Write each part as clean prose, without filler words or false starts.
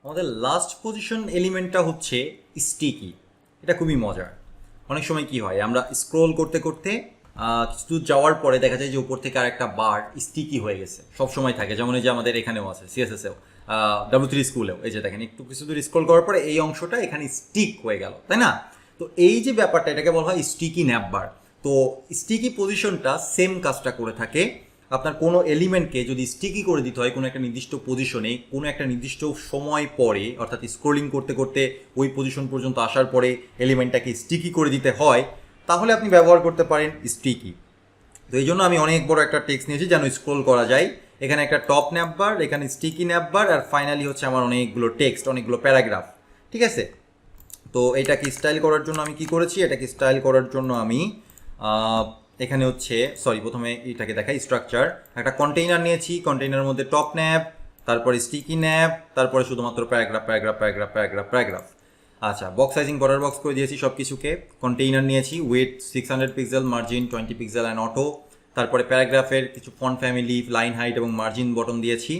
আমাদের last position এলিমেন্টটা হচ্ছে sticky. এটা খুবই মজার। অনেক সময় কি হয়, আমরা স্ক্রোল করতে করতে কিছু দূর যাওয়ার পরে দেখা যায় যে উপর থেকে আরেকটা বার স্টিকি হয়ে গেছে, সব সময় থাকে। যেমন এই যে আমাদের এখানেও আছে সিএসএসেও, W3 স্কুলেও, এই যে দেখেন একটু কিছু দূর স্ক্রোল করার পরে এই অংশটা এখানে স্টিক হয়ে গেল, তাই না? তো এই যে ব্যাপারটা, এটাকে বলা হয় স্টিকি ন্যাপ বার। তো স্টিকি পজিশনটা সেম কাজটা করে থাকে। আপনার কোনো এলিমেন্টকে যদি স্টিকি করে দিতে হয় কোনো একটা নির্দিষ্ট পজিশনে, কোনো একটা নির্দিষ্ট সময় পরে, অর্থাৎ স্ক্রোলিং করতে করতে ওই পজিশন পর্যন্ত আসার পরে এলিমেন্টটাকে স্টিকি করে দিতে হয়, তাহলে আপনি ব্যবহার করতে পারেন স্টিকি। তো এই জন্য আমি অনেক বড় একটা টেক্সট নিয়েছি যেন স্ক্রোল করা যায়। এখানে একটা টপ ন্যাপ বার, এখানে স্টিকি ন্যাপ বার, আর ফাইনালি হচ্ছে আমার অনেকগুলো টেক্সট, অনেকগুলো প্যারাগ্রাফ। ঠিক আছে? তো এটাকে স্টাইল করার জন্য আমি কি করেছি, এটাকে স্টাইল করার জন্য আমি এখানে হচ্ছে প্রথমে এটাকে দেখাই স্ট্রাকচার। একটা কন্টেইনার নিয়েছি, কন্টেইনারের মধ্যে টপ ন্যাপ, তারপরে স্টিকি ন্যাপ, তারপরে শুধুমাত্র paragraph paragraph paragraph paragraph paragraph. আচ্ছা, বক্স সাইজিং বর্ডার বক্স করে দিয়েছি সব কিছুকে। কন্টেইনার নিয়েছি, with 600 pixel, margin 20 pixel and auto. তারপরে প্যারাগ্রাফের কিছু ফন্ট ফ্যামিলি, লাইন হাইট এবং মার্জিন বটন দিয়েছি।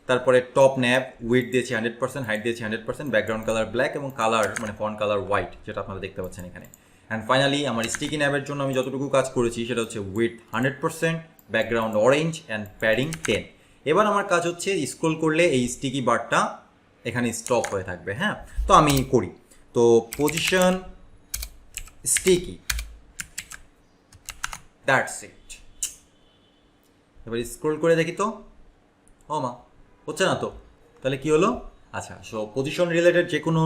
তারপরে টপ ন্যাপ, উইথ দিয়েছি 100%, হাইট দিয়েছি 100%, ব্যাকগ্রাউন্ড কালার ব্ল্যাক এবং কালার মানে ফন্ট কালার হোয়াইট, যেটা আপনারা দেখতে পাচ্ছেন এখানে। অ্যান্ড ফাইনালি আমার স্টিকি ন্যাপের জন্য আমি যতটুকু কাজ করেছি সেটা হচ্ছে with 100%, background orange and padding 10। এবার আমার কাজ হচ্ছে স্ক্রোল করলে এই স্টিকি বারটা এখানে স্টপ হয়ে থাকবে। হ্যাঁ, তো আমি করি। তো পজিশন স্টিকি, দ্যাটস ইট। এবার স্ক্রোল করে দেখি তো, ও মা, হচ্ছে না তো। তাহলে কি হলো? আচ্ছা, সো পজিশন রিলেটেড যে কোনো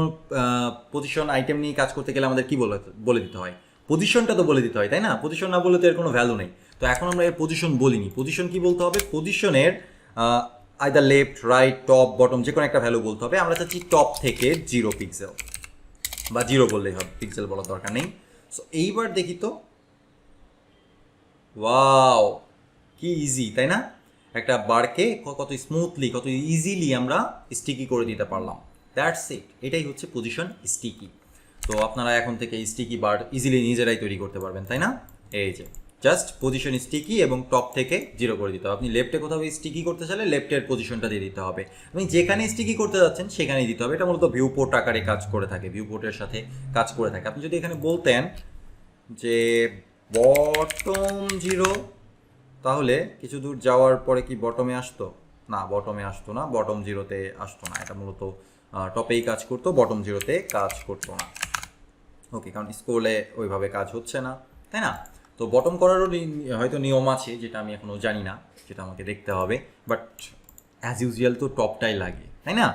পজিশন আইটেম নিয়ে কাজ করতে গেলে আমাদের কি বলে দিতে হয়? পজিশনটা তো বলে দিতে হয়, তাই না? পজিশন না বলে তো এর কোনো ভ্যালু নেই। তো এখন আমরা এর পজিশন বলিনি। পজিশন কি বলতে হবে? পজিশনের either left, right, top, bottom যে কোনো একটা ভ্যালু বলতে হবে। আমরা চাচ্ছি টপ থেকে 0 পিক্সেল, বা 0 বললেই হবে, পিক্সেল বলার দরকার নেই। সো এইবার দেখি তো, ওয়াও, কি ইজি, তাই না? একটা বারকে কত স্মুথলি, কত ইজিলি আমরা স্টিকি করে দিতে পারলাম। That's it. এটাই হচ্ছে পজিশন স্টিকি। তো আপনারা এখন থেকে স্টিকি বার ইজিলি নিজেরাই তৈরি করতে পারবেন, তাই না? এই যে জাস্ট পজিশন স্টিকি এবং টপ থেকে 0 করে দিতে হবে। আপনি লেফটে কোথাও স্টিকি করতে চাইলে লেফটের পজিশনটা দিয়ে দিতে হবে। আপনি যেখানে স্টিকি করতে যাচ্ছেন সেখানেই দিতে হবে। এটা মূলত ভিউ পোর্ট আকারে কাজ করে থাকে, ভিউ পোর্টের সাথে কাজ করে থাকে। আপনি যদি এখানে বলতেন যে বটম 0, তাহলে কিছু দূর যাওয়ার পরে কি বটমে আসতো? না, বটমে আসতো না, বটম 0-তে আসতো না। এটা মূলত টপেই কাজ করতো, বটম 0-তে কাজ করতো না। ওকে, কারণ স্ক্রোলে ওইভাবে কাজ হচ্ছে না, তাই না? তো বটম করারও হয়তো নিয়ম আছে, যেটা আমি এখনও জানি না, যেটা আমাকে দেখতে হবে। বাট অ্যাজ ইউজুয়াল তো টপটাই লাগে, তাই না?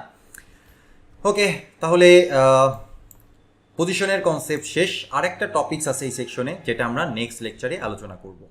ওকে, তাহলে পজিশনের কনসেপ্ট শেষ। আরেকটা টপিকস আছে এই সেকশনে, যেটা আমরা নেক্সট লেকচারে আলোচনা করব।